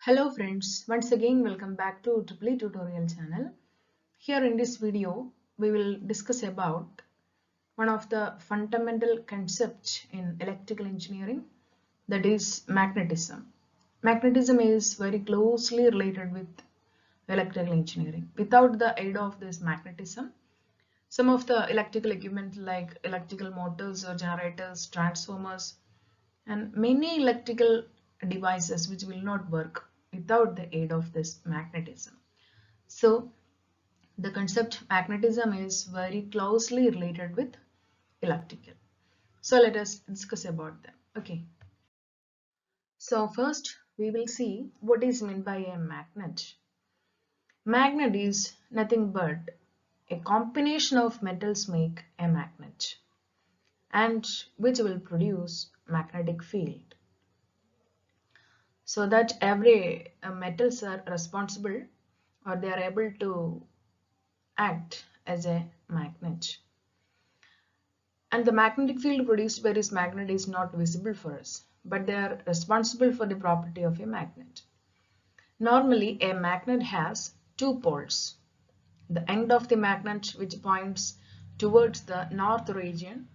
Hello friends, once again welcome back to Triple Tutorial channel. Here in this video we will discuss about one of the fundamental concepts in electrical engineering, that is magnetism. Magnetism is very closely related with electrical engineering. Without the aid of this magnetism, some of the electrical equipment like electrical motors or generators, transformers, and many electrical devices which will not work without the aid of this magnetism. So the concept magnetism is very closely related with electrical. So let us discuss about them. Okay. So first we will see what is meant by a magnet. Magnet is nothing but a combination of metals make a magnet, and which will produce magnetic field. So that every metals are responsible, or they are able to act as a magnet. And the magnetic field produced by this magnet is not visible for us, but they are responsible for the property of a magnet. Normally a magnet has two poles. The end of the magnet which points towards the north region,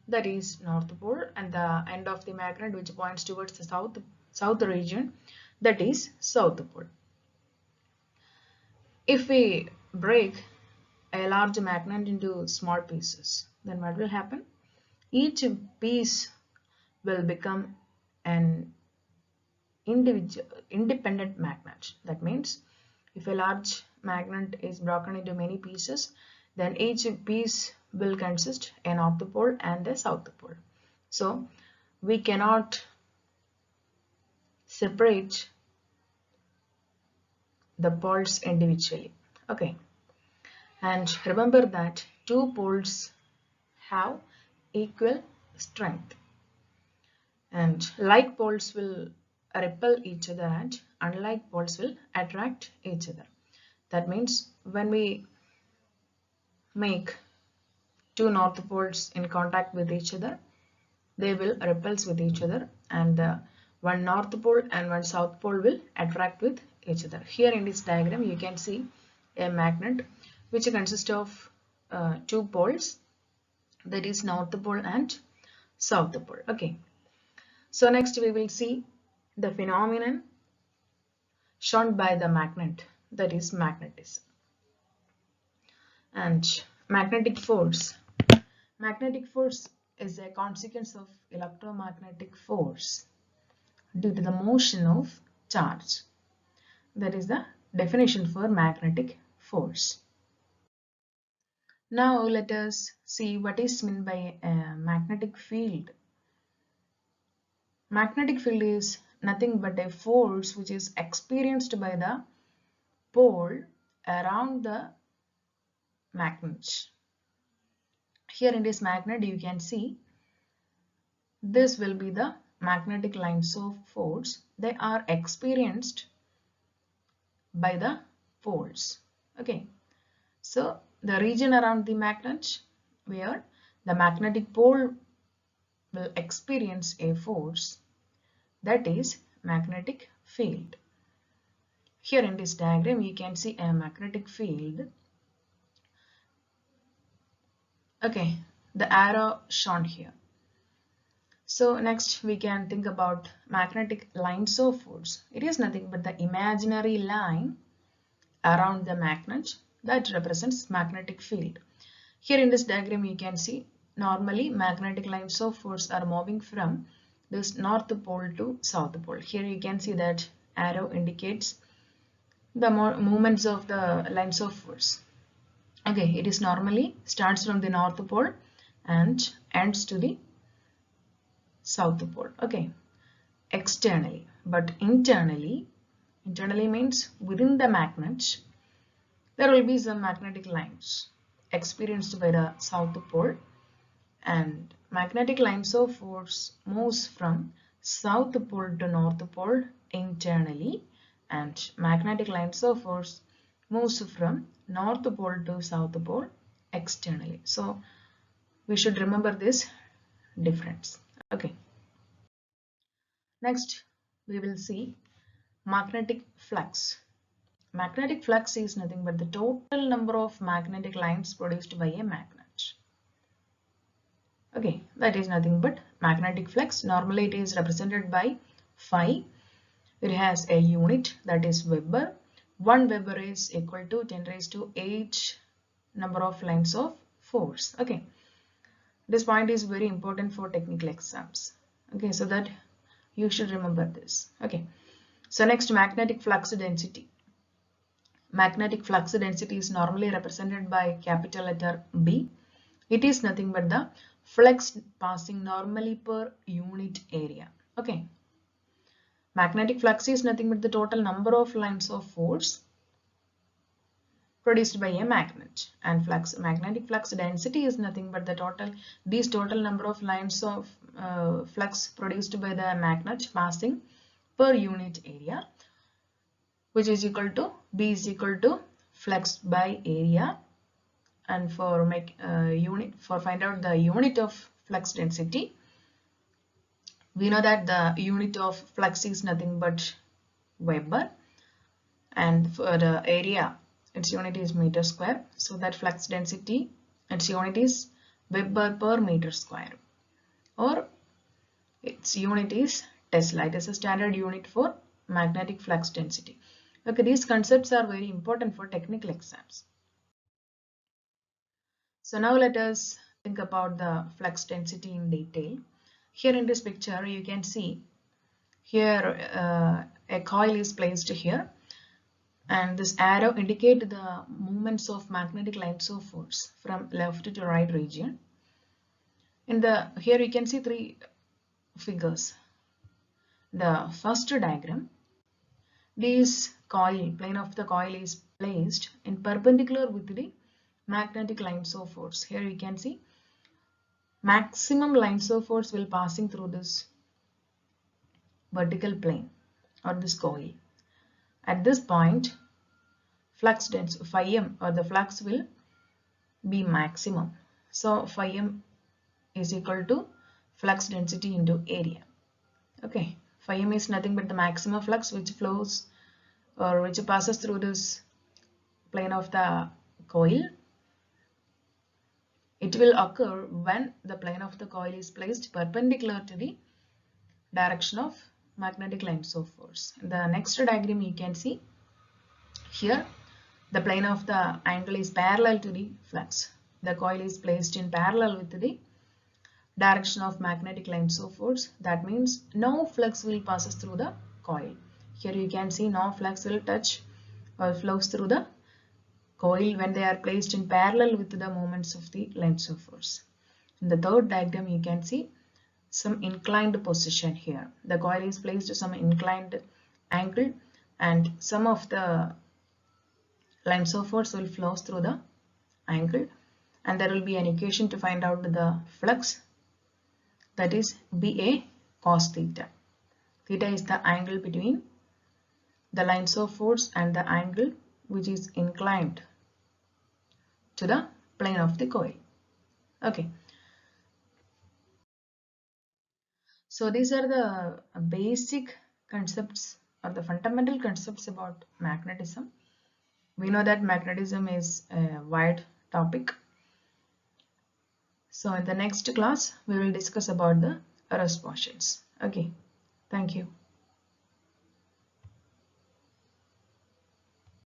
that is north pole, and the end of the magnet which points towards the south region, that is south pole. If we break a large magnet into small pieces, then what will happen? Each piece will become an independent magnet. That means if a large magnet is broken into many pieces, then each piece will consist a north pole and a south pole. So we cannot separate the poles individually. Okay. And remember that two poles have equal strength, and like poles will repel each other and unlike poles will attract each other. That means when we make two north poles in contact with each other, they will repel with each other, and one north pole and one south pole will attract with each other. Here in this diagram you can see a magnet which consists of two poles, that is north pole and south pole. Okay. So next we will see the phenomenon shown by the magnet, that is magnetism. And magnetic force. Magnetic force is a consequence of electromagnetic force due to the motion of charge. That is the definition for magnetic force. Now let us see what is meant by a magnetic field. Magnetic field is nothing but a force which is experienced by the pole around the magnet. Here in this magnet you can see this will be the magnetic lines of force. They are experienced by the poles. Okay. So the region around the magnet where the magnetic pole will experience a force, that is magnetic field. Here in this diagram you can see a magnetic field. Okay, the arrow shown here. So next we can think about magnetic lines of force. It is nothing but the imaginary line around the magnet that represents magnetic field. Here in this diagram you can see normally magnetic lines of force are moving from this north pole to south pole. Here you can see that arrow indicates the movements of the lines of force. Okay, it is normally starts from the north pole and ends to the south pole. Okay, externally, but internally means within the magnet there will be some magnetic lines experienced by the south pole, and magnetic lines of force moves from south pole to north pole internally, and magnetic lines of force moves from north pole to south pole externally. So we should remember this difference. Okay. Next we will see magnetic flux. Magnetic flux is nothing but the total number of magnetic lines produced by a magnet. Okay, that is nothing but magnetic flux. Normally it is represented by phi. It has a unit, that is Weber. 1 Weber is equal to 10 raised to 8 number of lines of force. Okay, this point is very important for technical exams. Okay, so that you should remember this. Okay, so next, magnetic flux density. Magnetic flux density is normally represented by capital letter B. It is nothing but the flux passing normally per unit area. Okay, magnetic flux is nothing but the total number of lines of force produced by a magnet, and magnetic flux density is nothing but the total number of lines of flux produced by the magnet passing per unit area, which is equal to B is equal to flux by area. And for find out the unit of flux density, we know that the unit of flux is nothing but Weber, and for the area its unit is meter square, so that flux density its unit is Weber per meter square, or its unit is Tesla. It is a standard unit for magnetic flux density. Okay, these concepts are very important for technical exams. So now let us think about the flux density in detail. Here in this picture you can see here a coil is placed here, and this arrow indicate the movements of magnetic lines of force from left to right region. Here you can see three figures. The first diagram, this plane of the coil is placed in perpendicular with the magnetic lines of force. Here you can see maximum lines of force will passing through this vertical plane or this coil. At this point, flux density phi m, or the flux, will be maximum. So phi m is equal to flux density into area. Okay, phi m is nothing but the maximum flux which flows or which passes through this plane of the coil. It will occur when the plane of the coil is placed perpendicular to the direction of magnetic lines of force. In the next diagram you can see here the plane of the angle is parallel to the flux. The coil is placed in parallel with the direction of magnetic lines of force. That means no flux will passes through the coil. Here you can see no flux will touch or flows through the coil when they are placed in parallel with the movements of the lines of force. In the third diagram you can see some inclined position here. The coil is placed to some inclined angle, and some of the lines of force will flow through the angle, and there will be an equation to find out the flux, that is BA cos theta. Theta is the angle between the lines of force and the angle which is inclined to the plane of the coil. Okay. So these are the basic concepts or the fundamental concepts about magnetism. We know that magnetism is a wide topic. So in the next class, we will discuss about the rest portions. Okay, thank you.